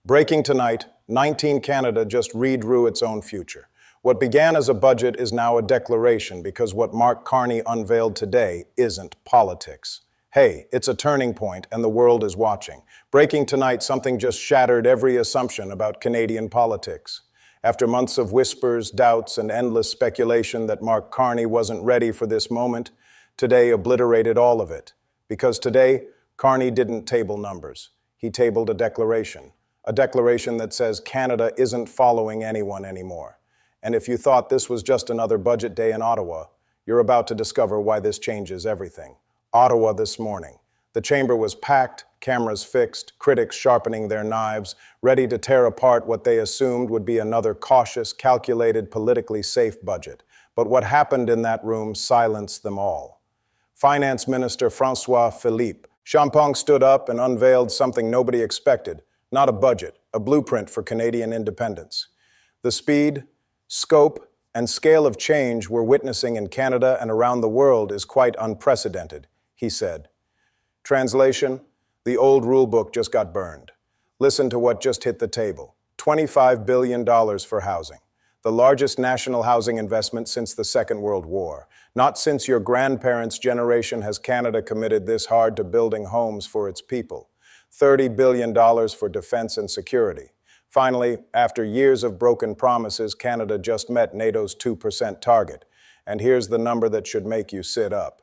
Breaking tonight, 19 Canada just redrew its own future. What began as a budget is now a declaration because what Mark Carney unveiled today isn't politics. Hey, it's a turning point and the world is watching. Breaking tonight, something just shattered every assumption about Canadian politics. After months of whispers, doubts, and endless speculation that Mark Carney wasn't ready for this moment, today obliterated all of it. Because today, Carney didn't table numbers. He tabled a declaration that says Canada isn't following anyone anymore. And if you thought this was just another budget day in Ottawa, you're about to discover why this changes everything. Ottawa this morning. The chamber was packed, cameras fixed, critics sharpening their knives, ready to tear apart what they assumed would be another cautious, calculated, politically safe budget. But what happened in that room silenced them all. Finance Minister François Philippe Champagne stood up and unveiled something nobody expected. Not a budget, a blueprint for Canadian independence. The speed, scope, and scale of change we're witnessing in Canada and around the world is quite unprecedented, he said. Translation, the old rulebook just got burned. Listen to what just hit the table. $25 billion for housing. The largest national housing investment since the Second World War. Not since your grandparents' generation has Canada committed this hard to building homes for its people. $30 billion for defense and security. Finally, after years of broken promises, Canada just met NATO's 2% target. And here's the number that should make you sit up.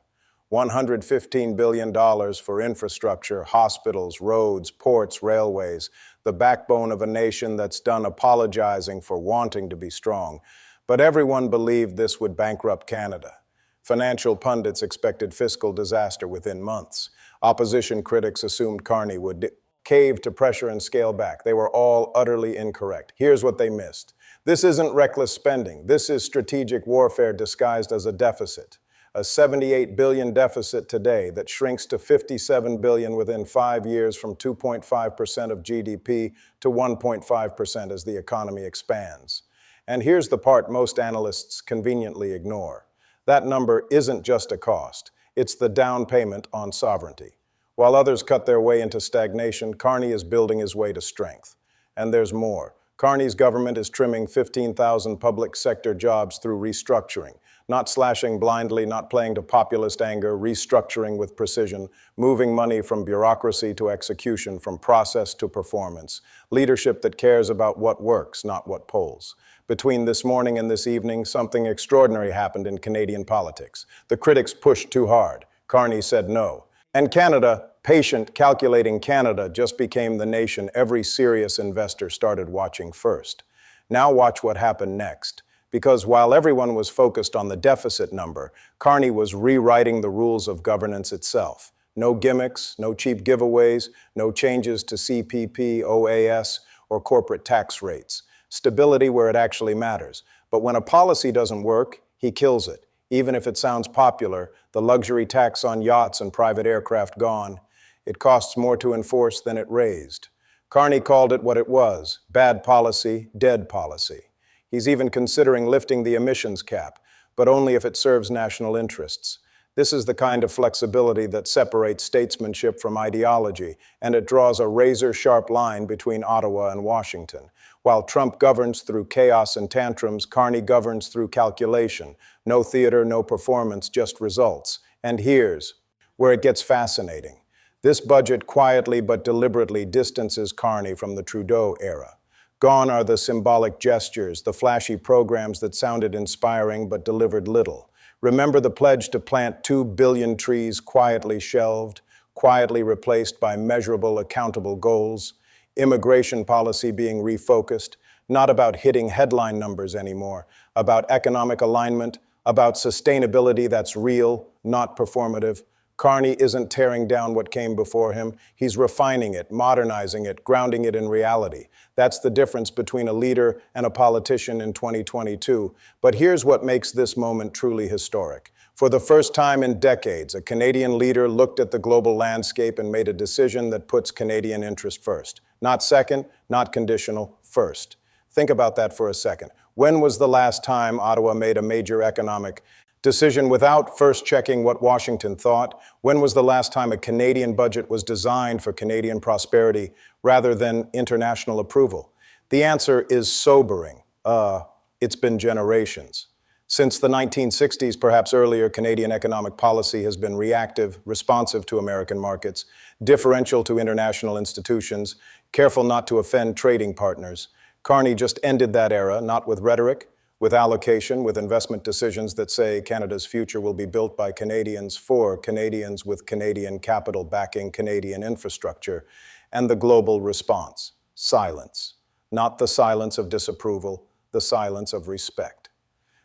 $115 billion for infrastructure, hospitals, roads, ports, railways, the backbone of a nation that's done apologizing for wanting to be strong. But everyone believed this would bankrupt Canada. Financial pundits expected fiscal disaster within months. Opposition critics assumed Carney would cave to pressure and scale back. They were all utterly incorrect. Here's what they missed. This isn't reckless spending. This is strategic warfare disguised as a deficit. A $78 billion deficit today that shrinks to $57 billion within 5 years from 2.5% of GDP to 1.5% as the economy expands. And here's the part most analysts conveniently ignore. That number isn't just a cost. It's the down payment on sovereignty. While others cut their way into stagnation, Carney is building his way to strength. And there's more. Carney's government is trimming 15,000 public sector jobs through restructuring. Not slashing blindly, not playing to populist anger, restructuring with precision, moving money from bureaucracy to execution, from process to performance. Leadership that cares about what works, not what polls. Between this morning and this evening, something extraordinary happened in Canadian politics. The critics pushed too hard. Carney said no. And Canada, patient, calculating Canada, just became the nation every serious investor started watching first. Now watch what happened next. Because while everyone was focused on the deficit number, Carney was rewriting the rules of governance itself. No gimmicks, no cheap giveaways, no changes to CPP, OAS, or corporate tax rates. Stability where it actually matters. But when a policy doesn't work, he kills it. Even if it sounds popular, the luxury tax on yachts and private aircraft gone, it costs more to enforce than it raised. Carney called it what it was, bad policy, dead policy. He's even considering lifting the emissions cap, but only if it serves national interests. This is the kind of flexibility that separates statesmanship from ideology, and it draws a razor-sharp line between Ottawa and Washington. While Trump governs through chaos and tantrums, Carney governs through calculation. No theater, no performance, just results. And here's where it gets fascinating. This budget quietly but deliberately distances Carney from the Trudeau era. Gone are the symbolic gestures, the flashy programs that sounded inspiring but delivered little. Remember the pledge to plant 2 billion trees quietly shelved, quietly replaced by measurable, accountable goals? Immigration policy being refocused, not about hitting headline numbers anymore, about economic alignment, about sustainability that's real, not performative. Carney isn't tearing down what came before him. He's refining it, modernizing it, grounding it in reality. That's the difference between a leader and a politician in 2022. But here's what makes this moment truly historic. For the first time in decades, a Canadian leader looked at the global landscape and made a decision that puts Canadian interest first. Not second, not conditional, first. Think about that for a second. When was the last time Ottawa made a major economic Decision without first checking what Washington thought. When was the last time a Canadian budget was designed for Canadian prosperity rather than international approval? The answer is sobering. It's been generations. Since the 1960s, perhaps earlier, Canadian economic policy has been reactive, responsive to American markets, differential to international institutions, careful not to offend trading partners. Carney just ended that era, not with rhetoric, with allocation, with investment decisions that say Canada's future will be built by Canadians for Canadians with Canadian capital backing Canadian infrastructure, and the global response, silence. Not the silence of disapproval, the silence of respect.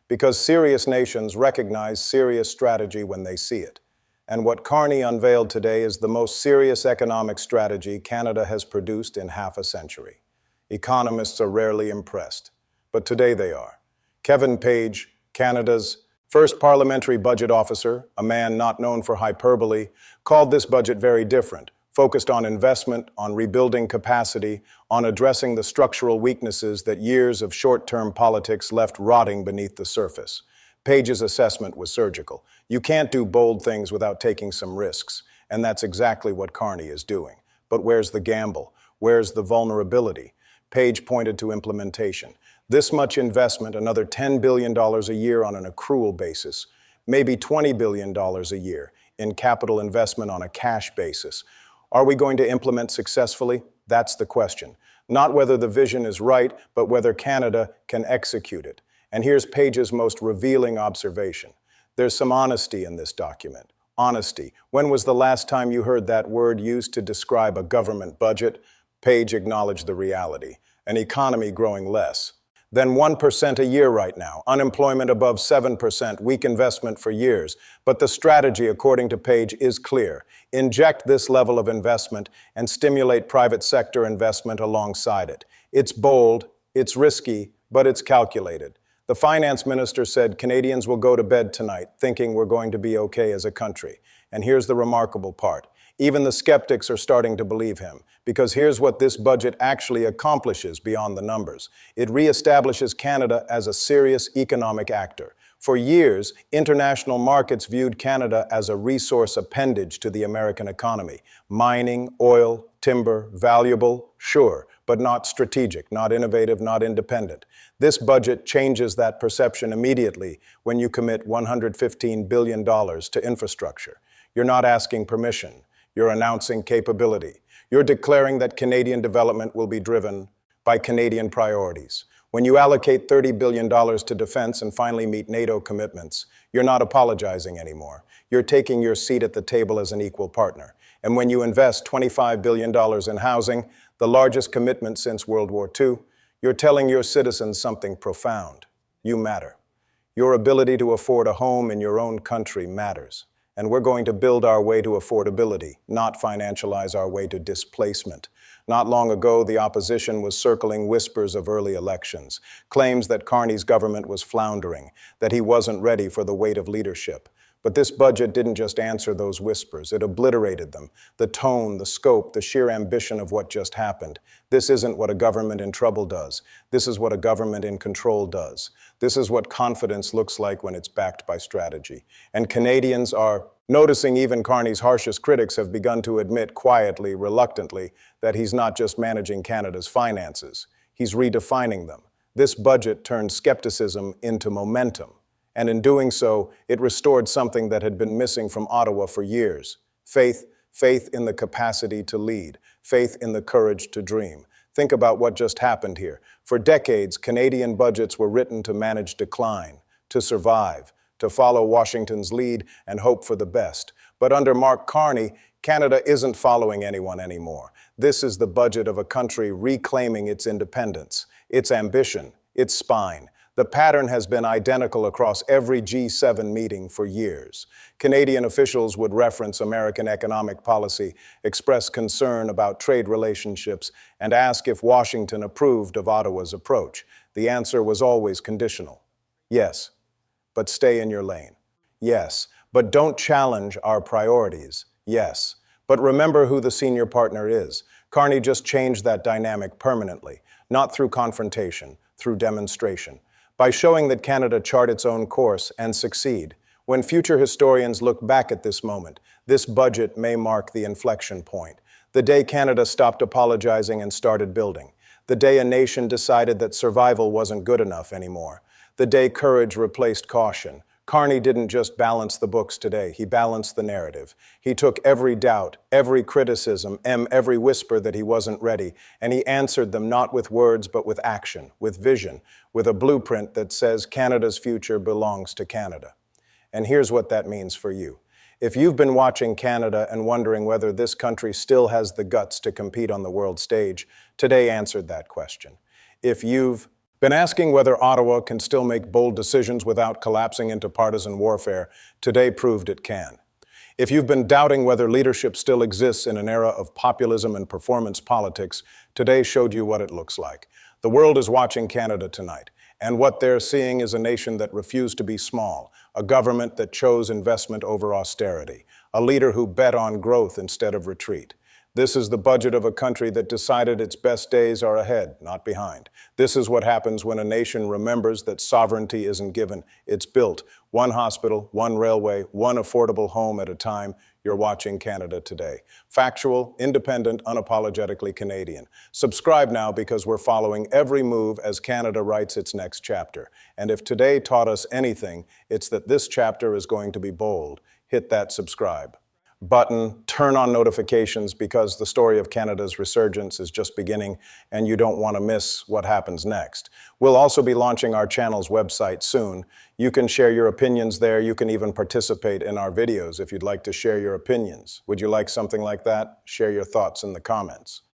Because serious nations recognize serious strategy when they see it. And what Carney unveiled today is the most serious economic strategy Canada has produced in half a century. Economists are rarely impressed, but today they are. Kevin Page, Canada's first parliamentary budget officer, a man not known for hyperbole, called this budget very different, focused on investment, on rebuilding capacity, on addressing the structural weaknesses that years of short-term politics left rotting beneath the surface. Page's assessment was surgical. You can't do bold things without taking some risks, and that's exactly what Carney is doing. But where's the gamble? Where's the vulnerability? Page pointed to implementation. This much investment, another $10 billion a year on an accrual basis, maybe $20 billion a year in capital investment on a cash basis. Are we going to implement successfully? That's the question. Not whether the vision is right, but whether Canada can execute it. And here's Page's most revealing observation. There's some honesty in this document. Honesty. When was the last time you heard that word used to describe a government budget? Page acknowledged the reality. An economy growing less than 1% a year right now, unemployment above 7%, weak investment for years. But the strategy, according to Page, is clear. Inject this level of investment and stimulate private sector investment alongside it. It's bold, it's risky, but it's calculated. The finance minister said Canadians will go to bed tonight thinking we're going to be okay as a country. And here's the remarkable part. Even the skeptics are starting to believe him, because here's what this budget actually accomplishes beyond the numbers. It reestablishes Canada as a serious economic actor. For years, international markets viewed Canada as a resource appendage to the American economy. Mining, oil, timber, valuable, sure, but not strategic, not innovative, not independent. This budget changes that perception immediately when you commit $115 billion to infrastructure. You're not asking permission. You're announcing capability. You're declaring that Canadian development will be driven by Canadian priorities. When you allocate $30 billion to defense and finally meet NATO commitments, you're not apologizing anymore. You're taking your seat at the table as an equal partner. And when you invest $25 billion in housing, the largest commitment since World War II, you're telling your citizens something profound. You matter. Your ability to afford a home in your own country matters. And we're going to build our way to affordability, not financialize our way to displacement. Not long ago, the opposition was circling whispers of early elections, claims that Carney's government was floundering, that he wasn't ready for the weight of leadership. But this budget didn't just answer those whispers, it obliterated them. The tone, the scope, the sheer ambition of what just happened. This isn't what a government in trouble does. This is what a government in control does. This is what confidence looks like when it's backed by strategy. And Canadians are noticing. Even Carney's harshest critics have begun to admit quietly, reluctantly, that he's not just managing Canada's finances. He's redefining them. This budget turned skepticism into momentum. And in doing so, it restored something that had been missing from Ottawa for years. Faith in the capacity to lead, faith in the courage to dream. Think about what just happened here. For decades, Canadian budgets were written to manage decline, to survive, to follow Washington's lead and hope for the best. But under Mark Carney, Canada isn't following anyone anymore. This is the budget of a country reclaiming its independence, its ambition, its spine. The pattern has been identical across every G7 meeting for years. Canadian officials would reference American economic policy, express concern about trade relationships, and ask if Washington approved of Ottawa's approach. The answer was always conditional. Yes, but stay in your lane. Yes, but don't challenge our priorities. Yes, but remember who the senior partner is. Carney just changed that dynamic permanently, not through confrontation, through demonstration. By showing that Canada chart its own course and succeed, When future historians look back at this moment, this budget may mark the inflection point. The day Canada stopped apologizing and started building. The day a nation decided that survival wasn't good enough anymore. The day courage replaced caution. Carney didn't just balance the books today, he balanced the narrative. He took every doubt, every criticism, every whisper that he wasn't ready, and he answered them not with words but with action, with vision, with a blueprint that says Canada's future belongs to Canada. And here's what that means for you. If you've been watching Canada and wondering whether this country still has the guts to compete on the world stage, today answered that question. If you've been asking whether Ottawa can still make bold decisions without collapsing into partisan warfare, today proved it can. If you've been doubting whether leadership still exists in an era of populism and performance politics, today showed you what it looks like. The world is watching Canada tonight, and what they're seeing is a nation that refused to be small, a government that chose investment over austerity, a leader who bet on growth instead of retreat. This is the budget of a country that decided its best days are ahead, not behind. This is what happens when a nation remembers that sovereignty isn't given, it's built. One hospital, one railway, one affordable home at a time. You're watching Canada today. Factual, independent, unapologetically Canadian. Subscribe now because we're following every move as Canada writes its next chapter. And if today taught us anything, it's that this chapter is going to be bold. Hit that subscribe button, turn on notifications because the story of Canada's resurgence is just beginning and you don't want to miss what happens next. We'll also be launching our channel's website soon. You can share your opinions there. You can even participate in our videos if you'd like to share your opinions. Would you like something like that? Share your thoughts in the comments.